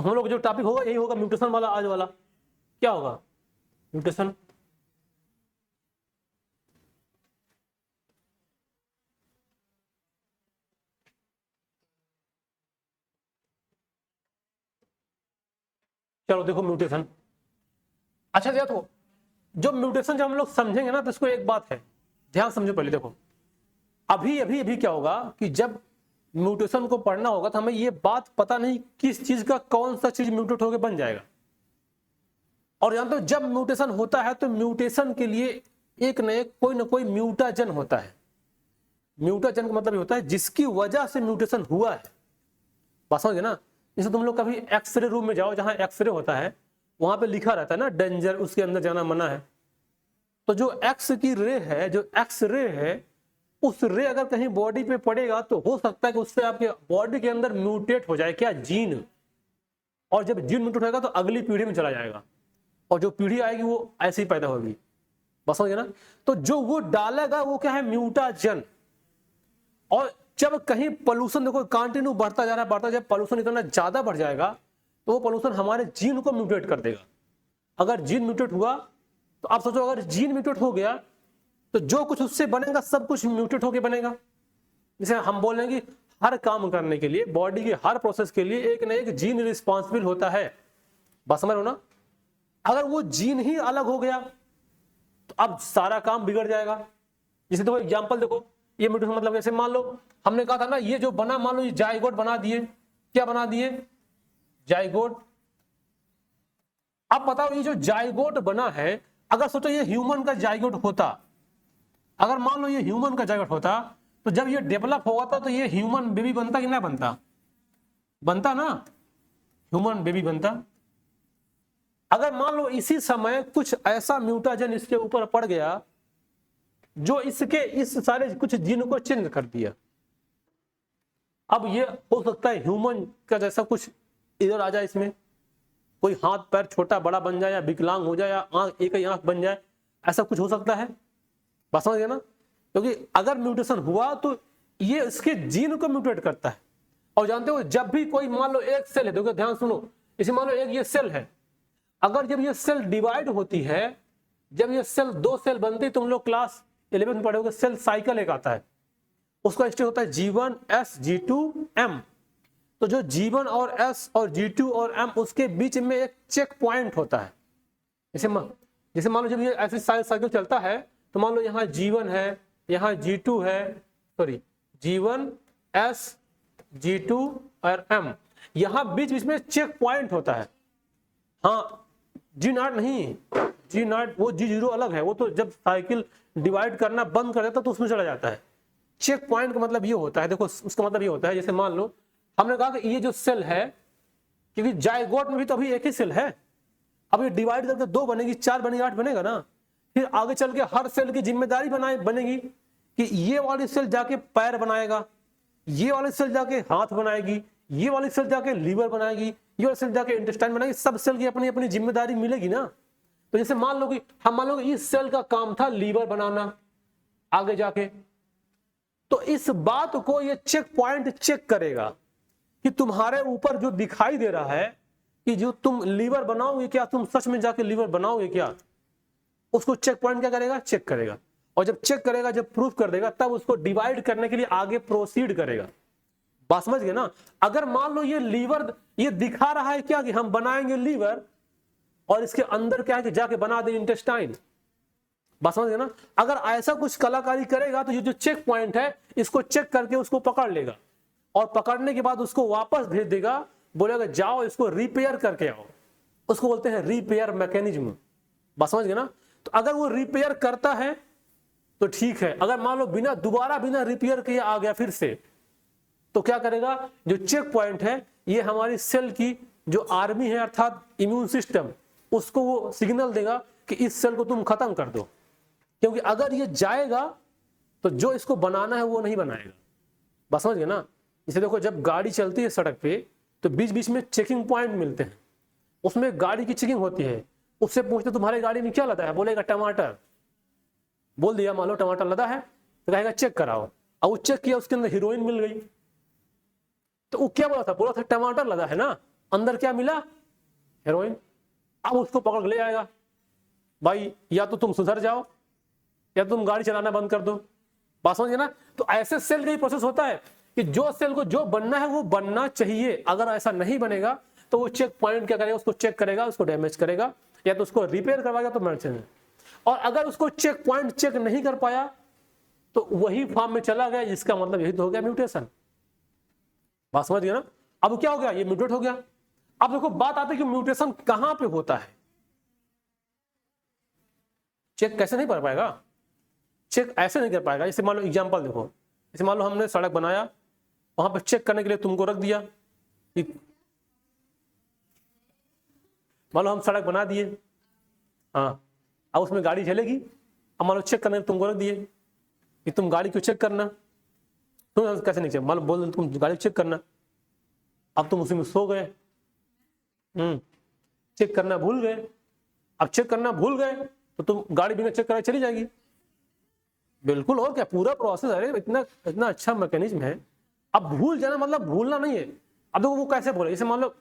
हम लोग जो टॉपिक होगा यही होगा म्यूटेशन वाला आज वाला। क्या होगा? म्यूटेशन। चलो देखो म्यूटेशन। अच्छा देखो, जो म्यूटेशन जब हम लोग समझेंगे ना तो इसको एक बात है, ध्यान समझो पहले। देखो अभी अभी अभी क्या होगा कि जब म्यूटेशन को पढ़ना होगा तो हमें ये बात पता नहीं किस चीज का कौन सा चीज म्यूटेट होकर बन जाएगा। और जानते हो जब म्यूटेशन होता है तो म्यूटेशन के लिए एक न एक कोई ना कोई म्यूटाजन होता है। म्यूटाजन का मतलब ये होता है जिसकी वजह से म्यूटेशन हुआ है। बात समझे ना? जैसे तुम लोग कभी एक्सरे रूम में जाओ, जहां एक्सरे होता है वहां पे लिखा रहता है ना डेंजर, उसके अंदर जाना मना है। तो जो एक्स की रे है, जो एक्स रे है, उस रे अगर कहीं बॉडी पे पड़ेगा तो हो सकता है कि उससे आपके बॉडी के अंदर म्यूटेट हो जाए क्या? जीन। और जब जीन म्यूटेट होगा तो अगली पीढ़ी में चला जाएगा, और जो पीढ़ी आएगी वो ऐसे ही पैदा होगी। बस समझे ना? तो जो वो डालेगा वो क्या है? म्यूटाजन। और जब कहीं पोल्यूशन देखो कंटिन्यू बढ़ता जा रहा है, बढ़ता जाए, पोल्यूशन इतना ज्यादा बढ़ जाएगा तो वो पोल्यूशन हमारे जीन को म्यूटेट कर देगा। अगर जीन म्यूटेट हुआ तो आप सोचो, अगर जीन म्यूटेट हो गया तो जो कुछ उससे बनेगा सब कुछ म्यूटेट होके बनेगा। जैसे हम बोलेंगे हर काम करने के लिए, बॉडी के हर प्रोसेस के लिए एक ना एक जीन रिस्पॉन्सिबल होता है। बस समझ लो ना? अगर वो जीन ही अलग हो गया तो अब सारा काम बिगड़ जाएगा। जैसे देखो एग्जांपल देखो, ये म्यूटेशन मतलब जैसे मान लो हमने कहा था ना ये जो बना, मान लो ये जाइगोट बना दिए। क्या बना दिए? जाइगोट। अब बताओ ये जो जाइगोट बना है, अगर सोचो ये ह्यूमन का जाइगोट होता, अगर मान लो ये ह्यूमन का जाइगोट होता तो जब ये डेवलप होगा था तो ये ह्यूमन बेबी बनता कि ना बनता? बनता ना, ह्यूमन बेबी बनता। अगर मान लो इसी समय कुछ ऐसा म्यूटाजन इसके ऊपर पड़ गया जो इसके इस सारे कुछ जीन को चेंज कर दिया, अब ये हो सकता है ह्यूमन का जैसा कुछ इधर आ जाए, इसमें कोई हाथ पैर छोटा बड़ा बन जाए, या विकलांग हो जाए, या आंख एक ही आंख बन जाए, ऐसा कुछ हो सकता है। बात समझ गए ना? क्योंकि अगर म्यूटेशन हुआ तो ये इसके जीन को म्यूटेट करता है। और जानते हो जब भी कोई मान लो एक सेल है, देखो ध्यान सुनो, इसे मान लो एक ये सेल है, अगर जब ये सेल डिवाइड होती है, जब ये सेल दो सेल बनती है, तुम लोग क्लास 11 में पढ़ोगे, सेल साइकिल एक आता है, उसका स्टेज होता है G1 S G2 M। तो जो G1 और S और G2 और M उसके बीच में एक चेक पॉइंट होता है। जैसे मान लो जब ये ऐसे साइकिल चलता है तो मान लो यहाँ G1 है, यहाँ G2 है, सॉरी G1 S G2 और M, यहाँ बीच बीच में चेक पॉइंट होता है। हाँ G0 नहीं, G0 वो G0 अलग है, वो तो जब साइकिल डिवाइड करना बंद कर देता तो उसमें चला जाता है। चेक पॉइंट का मतलब ये होता है, देखो उसका मतलब ये होता है, जैसे मान लो हमने कहा कि ये जो सेल है, क्योंकि जाइगोट में भी तो अभी एक ही सेल है, अब ये डिवाइड करके 2 बनेगी, 4 बनेगी, 8 बनेगा ना। फिर आगे चल के हर सेल की जिम्मेदारी बनेगी कि ये वाली सेल जाके पैर बनाएगा, ये वाली सेल जाके हाथ बनाएगी, ये वाली सेल जाके लीवर बनाएगी, ये वाली सेल जाके इंटेस्टाइन बनाएगी। सब सेल की अपनी अपनी जिम्मेदारी मिलेगी ना। तो जैसे मान लो कि हम मान लो इस सेल का काम था लीवर बनाना आगे जाके, तो इस बात को ये चेक पॉइंट चेक करेगा कि तुम्हारे ऊपर जो दिखाई दे रहा है कि जो तुम लीवर बनाओगे क्या, तुम सच में जाके लीवर बनाओगे क्या, उसको चेक पॉइंट क्या करेगा? चेक करेगा। और जब चेक करेगा, जब प्रूफ कर देगा, तब उसको डिवाइड करने के लिए आगे प्रोसीड करेगा। बात समझ गए ना? अगर मान लो ये लीवर ये दिखा रहा है क्या कि हम बनाएंगे लीवर, और इसके अंदर क्या है कि जाके बना दे इंटेस्टाइन। बात समझ गए ना? अगर ऐसा कुछ कलाकारी करेगा तो ये जो चेक पॉइंट है इसको चेक करके उसको पकड़ लेगा, और पकड़ने के बाद उसको वापस भेज देगा, बोलेगा जाओ इसको रिपेयर करके आओ। उसको बोलते हैं रिपेयर मैकेनिज्म। बात समझ गए ना? तो अगर वो रिपेयर करता है तो ठीक है, अगर मान लो बिना रिपेयर किए आ गया फिर से, तो क्या करेगा? जो चेक पॉइंट है ये हमारी सेल की जो आर्मी है अर्थात इम्यून सिस्टम, उसको वो सिग्नल देगा कि इस सेल को तुम खत्म कर दो। क्योंकि अगर ये जाएगा तो जो इसको बनाना है वो नहीं बनाएगा। बस समझ गए ना? इसे देखो जब गाड़ी चलती है सड़क पे तो बीच बीच में चेकिंग पॉइंट मिलते हैं, उसमें गाड़ी की चेकिंग होती है। उससे पूछते तुम्हारी गाड़ी में क्या लदा है, बोलेगा टमाटर। बोल दिया मान लो टमाटर लदा है, तो कहेगा चेक कराओ। अब वो चेक किया, उसके अंदर हीरोइन मिल गई, तो वो क्या बोला था? बोला था टमाटर लदा है ना, अंदर क्या मिला, हेरोइन। अब उसको पकड़ के ले आएगा, भाई या तो तुम सुधर जाओ या तुम गाड़ी चलाना बंद कर दो। बात समझिए ना। तो ऐसे सेल का ही प्रोसेस होता है कि जो सेल को जो बनना है वो बनना चाहिए, अगर ऐसा नहीं बनेगा तो वो चेक पॉइंट क्या करेगा, उसको चेक करेगा, उसको डैमेज करेगा, या तो उसको रिपेयर करवाएगा तो मेडिसिन। और अगर उसको चेक पॉइंट चेक नहीं कर पाया तो वही फॉर्म में चला गया, जिसका मतलब यही तो हो गया म्यूटेशन। बात समझ गया ना। अब क्या हो गया, ये म्यूटेट हो गया। अब देखो बात आती है कि म्यूटेशन कहां पे होता है। चेक कैसे नहीं कर पाएगा, चेक ऐसे नहीं कर पाएगा। जैसे मान लो एग्जांपल देखो, जैसे मान लो हमने सड़क बनाया, वहां पर चेक करने के लिए तुमको रख दिया, मान लो हम सड़क बना दिए, हाँ, अब उसमें गाड़ी चलेगी। अब मान लो चेक करने तुमको रख दिए कि तुम गाड़ी क्यों चेक करना, तुम कैसे नहीं चेक, मान लो बोल तुम गाड़ी चेक करना, अब तुम उसी में सो गए, चेक करना भूल गए। अब चेक करना भूल गए तो तुम गाड़ी बिना चेक कराए चली जाएगी। बिल्कुल, और क्या, पूरा प्रोसेस है, इतना इतना अच्छा मैकेनिज्म है। अब भूल जाना मतलब भूलना नहीं है। अब देखो वो कैसे बोले, जैसे मान लो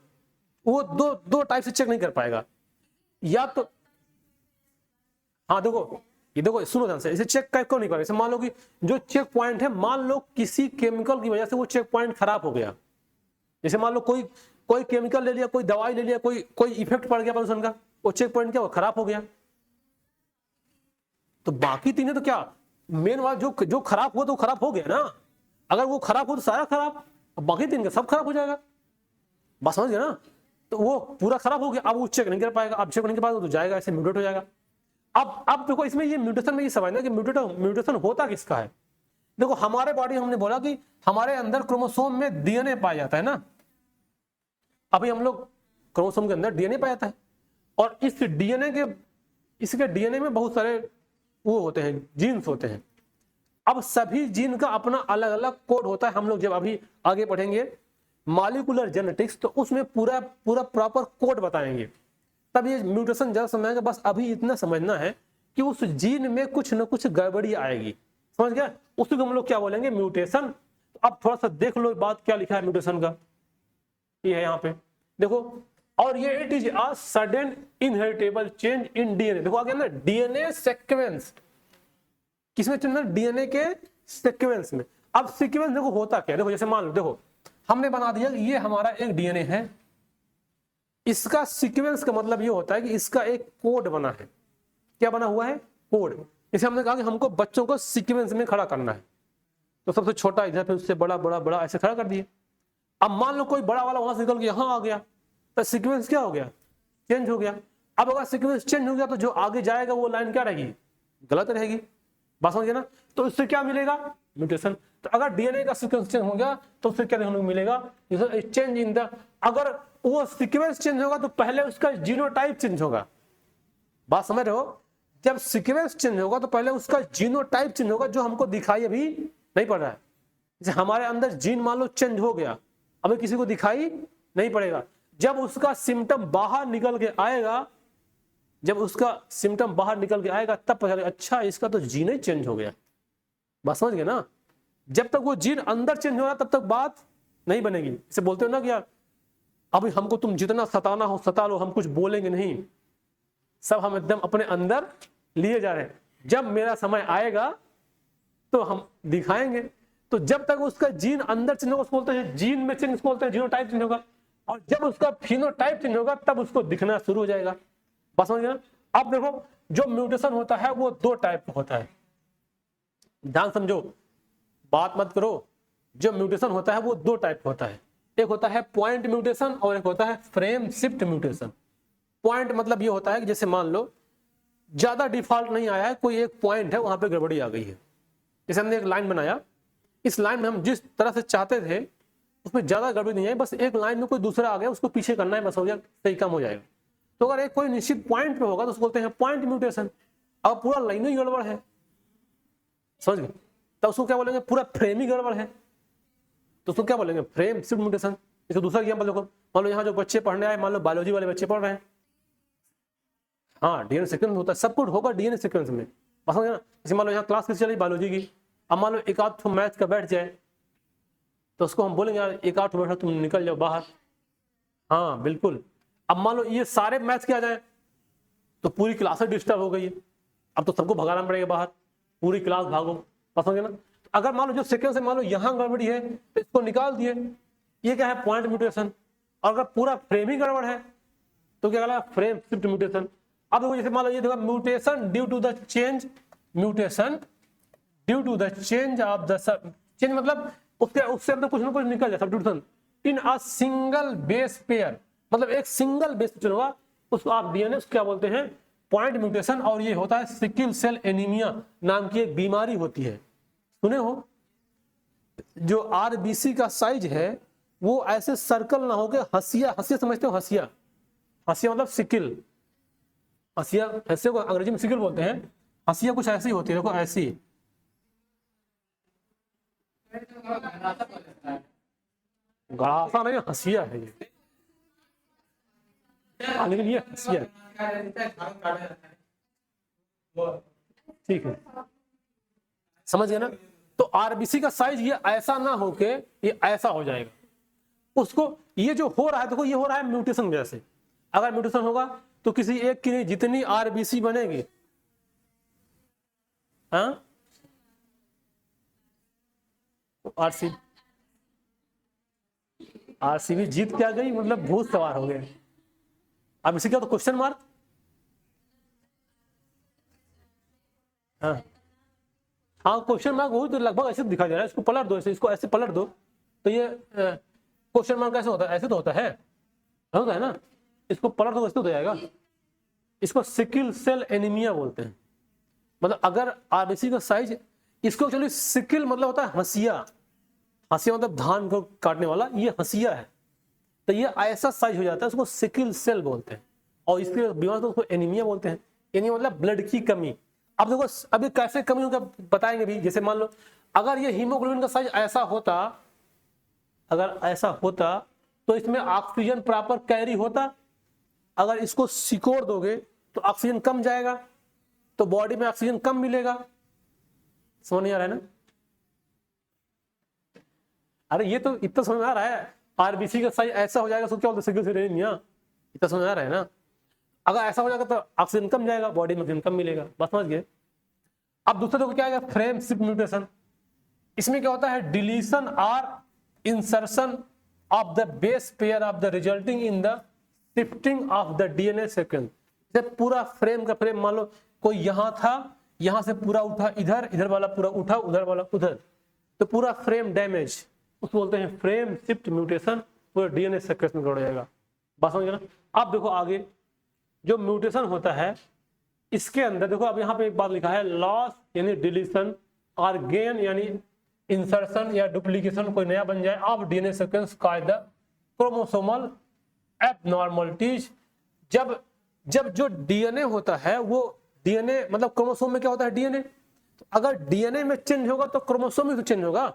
वो दो टाइप से चेक नहीं कर पाएगा, या तो हाँ देखो, ये देखो सुनो ध्यान से, इसे चेक क्यों नहीं पाएगा। जैसे मान लो कि जो चेक पॉइंट है, मान लो किसी केमिकल की वजह से वो चेक पॉइंट खराब हो गया। जैसे मान लो कोई केमिकल ले लिया, कोई दवाई ले लिया, कोई इफेक्ट पड़ गया प्रदूषण का, वो चेक पॉइंट क्या हुआ, खराब हो गया। तो बाकी तीनों तो क्या, मेन वाला जो खराब हुआ तो खराब हो गया ना। अगर वो खराब हो तो सारा खराब, बाकी तीन का सब खराब हो जाएगा। बस समझ गया ना। तो वो पूरा खराब हो गया, अब वो चेक नहीं कर पाएगा। अब चेक करने के बाद तो जाएगा, ऐसे म्यूटेट हो जाएगा। अब देखो इसमें ये म्यूटेशन में ये समझना कि म्यूटेशन होता किसका है। देखो हमारे बॉडी, हमने बोला कि हमारे अंदर क्रोमोसोम में डीएनए पाया जाता है ना। अभी हम लोग क्रोमोसोम के अंदर डीएनए पाया जाता है, और इसके डीएनए में बहुत सारे वो होते हैं, जीन्स होते हैं। अब सभी जीन का अपना अलग अलग कोड होता है। हम लोग जब अभी आगे पढ़ेंगे मॉलिक्यूलर जेनेटिक्स, तो उसमें पूरा प्रॉपर कोड बताएंगे, तब ये म्यूटेशन ज्यादा समझेंगे। बस अभी इतना समझना है कि उस जीन में कुछ न कुछ गड़बड़ी आएगी, समझ गया, उसी को हम लोग क्या बोलेंगे, म्यूटेशन। तो अब थोड़ा सा देख लो बात क्या लिखा है म्यूटेशन का, ये है यहाँ पे देखो। और ये it is a sudden inheritable change in DNA. देखो आ गया ना, डीएनए सीक्वेंस, किसमें चेंज, डीएनए के सीक्वेंस में। अब सीक्वेंस देखो होता क्या, देखो जैसे मान लो, देखो हमने बना दिया ये हमारा एक डीएनए है, इसका सीक्वेंस का मतलब ये होता है कि इसका एक कोड बना है। क्या बना हुआ है, कोड। जैसे हमने कहा कि हमको बच्चों को सीक्वेंस में खड़ा करना है, तो सबसे छोटा इधर, फिर उससे बड़ा बड़ा बड़ा ऐसे खड़ा कर दिए। अब मान लो कोई बड़ा वाला वहां से निकल के यहां आ गया, तो सीक्वेंस क्या हो गया, चेंज हो गया। अब अगर सीक्वेंस चेंज हो गया तो जो आगे जाएगा वो लाइन क्या रहेगी, गलत रहेगी। बात समझिए ना। तो इससे क्या मिलेगा, म्यूटेशन। तो अगर डीएनए का सीक्वेंस चेंज हो गया तो उससे क्या देखने को मिलेगा, चेंज इन द, अगर वो सीक्वेंस चेंज होगा तो पहले उसका जीनोटाइप चेंज होगा। बात समझ रहे हो, जब सीक्वेंस चेंज होगा तो पहले उसका जीनोटाइप चेंज होगा, जो हमको दिखाई अभी नहीं पड़ रहा है। जैसे हमारे अंदर जीन मान लो चेंज हो गया, अभी किसी को दिखाई नहीं पड़ेगा। जब उसका सिम्टम बाहर निकल के आएगा, जब उसका सिम्टम बाहर निकल के आएगा तब पता चलेगा अच्छा इसका तो जीन ही चेंज हो गया। बात समझ गए ना। जब तक वो जीन अंदर चेंज हो रहा तब तक बात नहीं बनेगी। इसे बोलते हो ना कि यार अभी हमको तुम जितना सताना हो सता लो, हम कुछ बोलेंगे नहीं, सब हम एकदम अपने अंदर लिए जा रहे हैं, जब मेरा समय आएगा तो हम दिखाएंगे। तो जब तक उसका जीन अंदर चेंज होगा उसको बोलते हैं जीन में चेंज, बोलते हैं जीनोटाइप चेंज होगा, और जब उसका फिनोटाइप चेंज होगा तब उसको दिखना शुरू हो जाएगा। बस समझ गए। अब देखो जो म्यूटेशन होता है वो दो टाइप का होता है, ध्यान समझो, बात मत करो। जो म्यूटेशन होता है वो दो टाइप का होता है, एक होता है पॉइंट म्यूटेशन और एक होता है फ्रेम शिफ्ट म्यूटेशन। पॉइंट मतलब ये होता है कि जैसे मान लो ज्यादा डिफॉल्ट नहीं आया है, कोई एक पॉइंट है वहां पे गड़बड़ी आ गई है। जैसे हमने एक लाइन बनाया, इस लाइन में हम जिस तरह से चाहते थे उसमें ज्यादा गड़बड़ी नहीं आई, बस एक लाइन में कोई दूसरा आ गया उसको पीछे करना है, बस हो गया, सही कम हो जाएगा। तो अगर एक कोई निश्चित पॉइंट पे होगा तो उसको बोलते हैं पॉइंट म्यूटेशन। अब पूरा लाइन ही गड़बड़ है, समझ गए, तो उसको क्या बोलेंगे, पूरा फ्रेम ही गड़बड़ है, तो उसको क्या बोलेंगे, फ्रेम शिफ्ट म्यूटेशन। इसको दूसरा एग्जांपल देखो, मान लो यहाँ जो बच्चे पढ़ने आए, मान लो बायोलॉजी वाले बच्चे पढ़ रहे हैं, हाँ डीएनए सीक्वेंस होता है, सब कुछ होगा डीएनए सीक्वेंस में। बस समझ गए ना। जैसे मान लो यहाँ क्लास किसी चली बायोलॉजी की, अब मान लो एक आध मैथ का बैठ जाए तो उसको हम बोलेंगे यार एक आध बैठा तुम निकल जाओ बाहर, हाँ बिल्कुल। अब मान लो ये सारे मैच किया जाए तो पूरी क्लास डिस्टर्ब हो गई है, अब तो सबको भगाना पड़ेगा बाहर, पूरी क्लास भागो, बस समझे ना। तो अगर मान लो जो सेकंड से मान लो यहाँ गड़बड़ी है तो इसको निकाल दिए, ये क्या है पॉइंट म्यूटेशन। और अगर पूरा फ्रेम ही गड़बड़ है तो क्या कहलाएगा फ्रेम शिफ्ट म्यूटेशन। अब देखो जैसे मान लो ये देखो mutation due to the change, mutation due to the change of the change मतलब उससे अंदर कुछ ना कुछ निकल जाए substitution in a single base pair, मतलब एक सिंगल बेस पेयर होगा उसको आप डीएनए क्या बोलते हैं पॉइंट म्यूटेशन। और ये होता है सिकिल सेल एनीमिया नाम की एक बीमारी होती है, सुने हो। जो आरबीसी का साइज है वो ऐसे सर्कल ना हो के हसिया, हसिया समझते हो, हसिया, हसिया मतलब सिकिल, हसिया ऐसे को अंग्रेजी में सिकिल बोलते हैं, हसिया कुछ ऐसी होती है, देखो ऐसी गड़ासा नहीं हसिया है ये, लेकिन ये हसिया ठीक है, समझ गए ना। तो आरबीसी का साइज ये ऐसा ना हो के ये ऐसा हो जाएगा उसको, ये जो हो रहा है देखो ये हो रहा है म्यूटेशन वजह से। अगर म्यूटेशन होगा तो किसी एक की नहीं जितनी आरबीसी बनेगी, हाँ आरसीबी जीत क्या गई, मतलब भूत सवार हो गए। अब इसी क्या तो क्वेश्चन मार्क, हाँ हाँ क्वेश्चन मार्क वही तो लगभग ऐसे दिखा जा रहा है, इसको पलट दो, इसको ऐसे पलट दो तो ये क्वेश्चन मार्क कैसे होता है, ऐसे तो होता है ना, इसको पलट दो ऐसे तो जाएगा। इसको सिकिल सेल एनीमिया बोलते हैं। मतलब अगर आरबीसी का साइज, इसको चलिए सिकिल मतलब होता है हंसिया, हंसिया मतलब धान को काटने वाला, ये हंसिया है तो ये ऐसा साइज हो जाता है, उसको सिकिल सेल बोलते हैं। और इसके बीमार तो उसको एनीमिया बोलते हैं। एनीमिया मतलब ब्लड की कमी। अब देखो अभी कैसे कमी होगा बताएंगे भी। जैसे मान लो अगर ये हीमोग्लोबिन का साइज ऐसा होता, अगर ऐसा होता तो इसमें ऑक्सीजन प्रॉपर कैरी होता। अगर इसको सिकोड़ दोगे तो ऑक्सीजन कम जाएगा, तो बॉडी में ऑक्सीजन कम मिलेगा। समझ नहीं आ रहा है ना। अरे ये तो इतना समझ में आ रहा है, आरबीसी का साइज ऐसा हो जाएगा तो क्या बोलते सिकिल सेल एनीमिया, इतना समझ आ रहा है ना। अगर ऐसा हो जाएगा तो ऑक्सीजन कम जाएगा, बॉडी में ऑक्सीजन कम मिलेगा, बस समझ गए। अब दूसरे देखो क्या है फ्रेम शिफ्ट म्यूटेशन। इसमें क्या होता है डिलीशन और insertion of the base pair of the resulting in the shifting of the DNA sequence. पूरा फ्रेम का फ्रेम मान लो कोई यहां था, यहां से पूरा उठा इधर, इधर वाला पूरा उठा, उधर वाला उधर, तो पूरा फ्रेम डैमेज, उसको बोलते हैं फ्रेम शिफ्ट म्यूटेशन, पूरा डीएनए सीक्वेंस में गड़ जाएगा। बात समझ गए ना। अब देखो आगे जो म्यूटेशन होता है इसके अंदर देखो, अब यहाँ पे एक बात लिखा है लॉस यानी डिलीशन और गेन यानी इंसर्शन या डुप्लीकेशन, कोई नया बन जाए of DNA sequence called the chromosomal abnormalities. जब जब जो डीएनए होता है वो डीएनए मतलब क्रोमोसोम में क्या होता है डीएनए, तो अगर डीएनए में चेंज होगा तो क्रोमोसोम में तो चेंज होगा।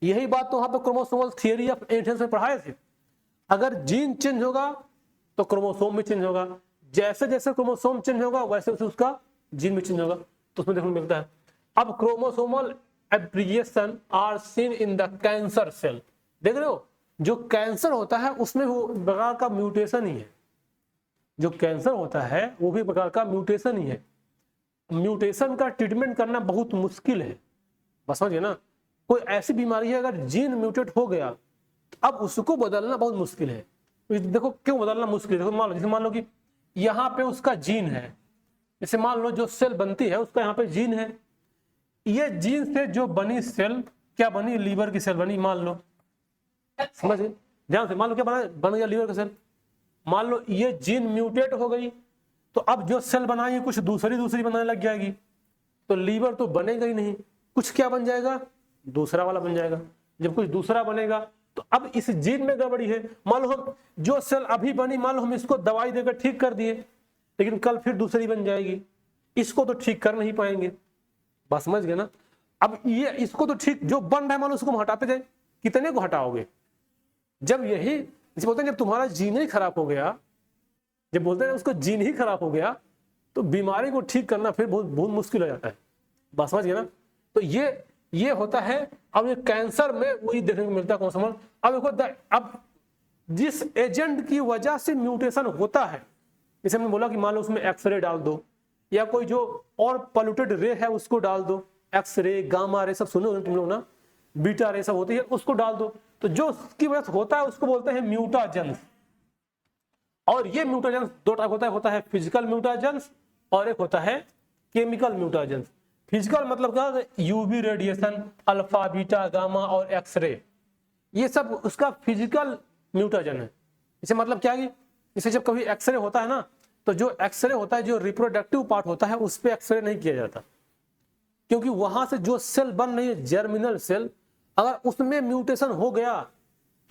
यही बात तो वहां पे क्रोमोसोमल थियरी ऑफ एंसेंस में पढ़ाए थे। अगर जीन चेंज होगा तो क्रोमोसोम भी चेंज होगा, जैसे जैसे क्रोमोसोम चेंज होगा वैसे वैसे उसका जीन भी चेंज होगा, तो उसमें देखने को मिलता है। अब chromosomal aberration are seen in the cancer cell. देख रहे हो जो कैंसर होता है उसमें वो प्रकार का म्यूटेशन ही है, जो कैंसर होता है वो भी प्रकार का म्यूटेशन ही है। म्यूटेशन का ट्रीटमेंट करना बहुत मुश्किल है, बस समझिए ना। कोई ऐसी बीमारी है अगर जीन म्यूटेट हो गया अब उसको बदलना बहुत मुश्किल है। देखो क्यों बदलना मुश्किल है, देखो मान लो कि यहाँ पे उसका जीन है, जैसे मान लो जो सेल बनती है उसका यहाँ पे जीन है, ये जीन से जो बनी सेल क्या बनी, लीवर की सेल बनी, मान लो, समझिए ध्यान से, मान लो क्या बना, बन गया लीवर का सेल। मान लो ये जीन म्यूटेट हो गई तो अब जो सेल बनाई कुछ दूसरी बनाने लग जाएगी, तो लीवर तो बनेगा ही नहीं, कुछ क्या बन जाएगा, दूसरा वाला बन जाएगा। जब कुछ दूसरा बनेगा तो अब इस जीन में गड़बड़ी है। मान लो हम जो सेल अभी बनी, मान लो हम इसको दवाई देकर ठीक कर दिए, लेकिन कल फिर दूसरी बन जाएगी, इसको तो ठीक कर नहीं पाएंगे, बस समझ गए ना। अब ये इसको तो ठीक जो बन रहा है मान लो उसको हम हटाते जाए, कितने को हटाओगे। जब यही बोलते हैं जब तुम्हारा जीन ही खराब हो गया, जब बोलते हैं उसको जीन ही खराब हो गया तो बीमारी को ठीक करना फिर बहुत बहुत मुश्किल हो जाता है, बस समझ गए ना। तो ये होता है। अब ये कैंसर में वही देखने को मिलता है क्रोमोसोमल। अब देखो अब जिस एजेंट की वजह से म्यूटेशन होता है, जैसे हमने बोला कि मान लो उसमें एक्सरे डाल दो या कोई जो और पॉल्यूटेड रे है उसको डाल दो, एक्सरे गामा रे सब सुने हो तुम लोग ना, बीटा रे सब होती है, उसको डाल दो, तो जो उसकी वजह से होता है उसको बोलते हैं म्यूटाजेंस। और ये म्यूटाजेंस दो टाइप होता है फिजिकल म्यूटाजेंस और एक होता है केमिकल म्यूटाजेंस। फिजिकल मतलब क्या, UV radiation, alpha beta gamma और एक्सरे, ये सब उसका फिजिकल म्यूटाजन है। इसे मतलब क्या है, इसे जब कभी एक्सरे होता है ना, तो जो एक्सरे होता है, जो रिप्रोडक्टिव पार्ट होता है, उस पर एक्सरे नहीं किया जाता, क्योंकि वहां से जो सेल बन रही है जर्मिनल सेल, अगर उसमें म्यूटेशन हो गया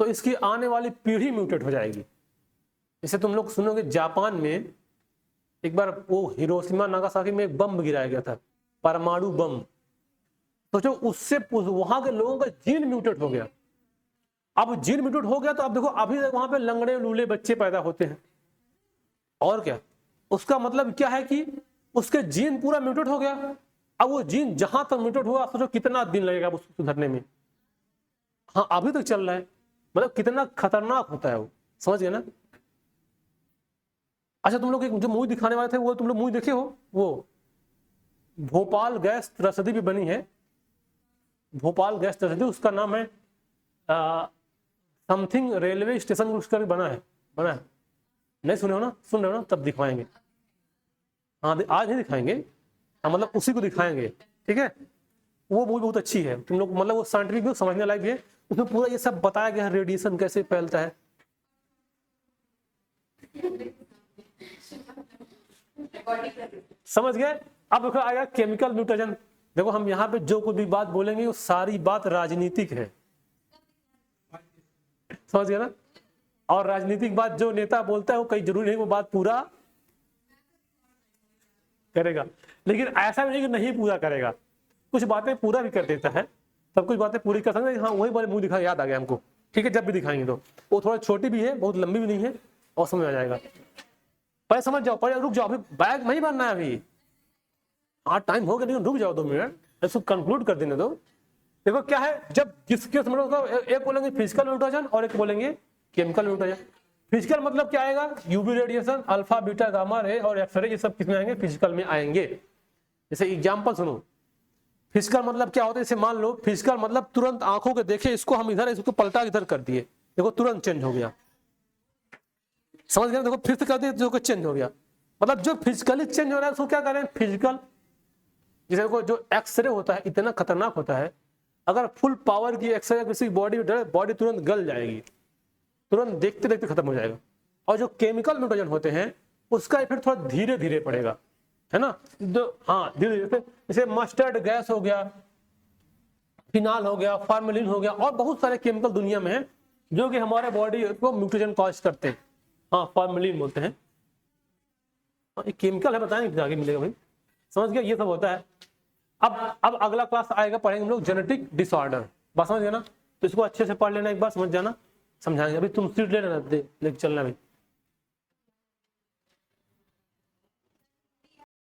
तो इसकी आने वाली पीढ़ी म्यूटेट हो जाएगी। जैसे तुम लोग सुनोगे जापान में एक बार वो हिरोशिमा नागासाकी में एक बम गिराया गया था, परमाणु बम, तो जो उससे वहां के लोगों का जीन म्यूटेट हो गया। अब जीन म्यूटेट हो गया तो अब देखो अभी वहां पे लंगड़े लूले बच्चे पैदा होते हैं, और क्या, उसका मतलब क्या है कि उसके जीन पूरा म्यूटेट हो गया। अब वो जीन जहां तक म्यूटेट हुआ, सोचो कितना दिन लगेगा उसको सुधरने में। हाँ अभी तक चल रहा है, मतलब कितना खतरनाक होता है वो, समझ गए ना। अच्छा तुम लोग एक जो मूवी दिखाने वाले थे, वो तुम लोग मूवी देखे हो, वो भोपाल गैस त्रसदी भी बनी है, भोपाल गैस त्रसदी, उसका नाम है समथिंग रेलवे स्टेशन, उसका भी बना है नहीं सुने हो ना, सुन रहे हो ना, तब दिखाएंगे। हाँ आज नहीं दिखाएंगे, हाँ मतलब उसी को दिखाएंगे, ठीक है। वो मूवी बहुत अच्छी है, तुम लोग मतलब वो साइंटिफिक भी समझने लायक भी है, उसमें पूरा ये सब बताया गया है, रेडिएशन कैसे फैलता है। समझ गए। अब देखो आएगा केमिकल म्यूटेशन। देखो हम यहाँ पे जो कोई भी बात बोलेंगे वो सारी बात राजनीतिक है, समझ गए ना। और राजनीतिक बात जो नेता बोलता है वो कहीं जरूरी नहीं वो बात पूरा करेगा, लेकिन ऐसा नहीं कि नहीं पूरा करेगा, कुछ बातें पूरा भी कर देता है, सब कुछ बातें पूरी कर सकते हैं। हाँ वही बारे मुंह दिखा, याद आ गया हमको, ठीक है, जब भी दिखाएंगे तो वो थोड़ा छोटी भी है, बहुत लंबी भी नहीं है, और समझ आ जाएगा। पहले समझ जाओ, पहले रुक जाओ, अभी बैग नहीं बनना है अभी, हाँ टाइम हो गया, लेकिन रुक जाओ 2 मिनट, इसको कंक्लूड कर देने दो। देखो क्या है, जब जिसके समझो, एक बोलेंगे फिजिकल म्यूटेशन और एक बोलेंगे केमिकल म्यूटेशन। फिजिकल मतलब क्या आएगा, UV radiation, alpha beta gamma ray और एक्सरे, ये सब किसमें आएंगे, फिजिकल में आएंगे। जैसे एग्जांपल सुनो, फिजिकल मतलब क्या होता है, जैसे मान लो फिजिकल मतलब तुरंत आंखों के देखे इसको हम इधर, इसको पलटा इधर कर दिए, देखो तुरंत चेंज हो गया, समझ गए। देखो फिर से कर दिए तो चेंज हो गया, मतलब जो फिजिकली चेंज हो रहा है उसको क्या करें, फिजिकल। जैसे देखो जो एक्सरे होता है इतना खतरनाक होता है, अगर फुल पावर की एक्सरे किसी बॉडी तुरंत गल जाएगी, तुरंत देखते देखते खत्म हो जाएगा। और जो केमिकल म्यूटेशन होते हैं उसका इफेक्ट थोड़ा धीरे धीरे पड़ेगा, है ना। हाँ धीरे धीरे, जैसे मस्टर्ड गैस हो गया, फिनाल हो गया, फार्मेलिन हो गया, और बहुत सारे केमिकल दुनिया में है जो कि हमारे बॉडी को म्यूटेशन कॉज करते हैं। हाँ फार्मेलिन बोलते हैं, एक केमिकल है, बताएंगे आगे मिलेगा भाई, समझ गया, ये सब होता है। अब अगला क्लास आएगा, पढ़ेंगे हम लोग जेनेटिक डिसऑर्डर, बस समझ गए ना। तो इसको अच्छे से पढ़ लेना एक बार, समझ जाना, समझाएंगे। अभी तुम सीट ले लेना, लेके चलना भाई।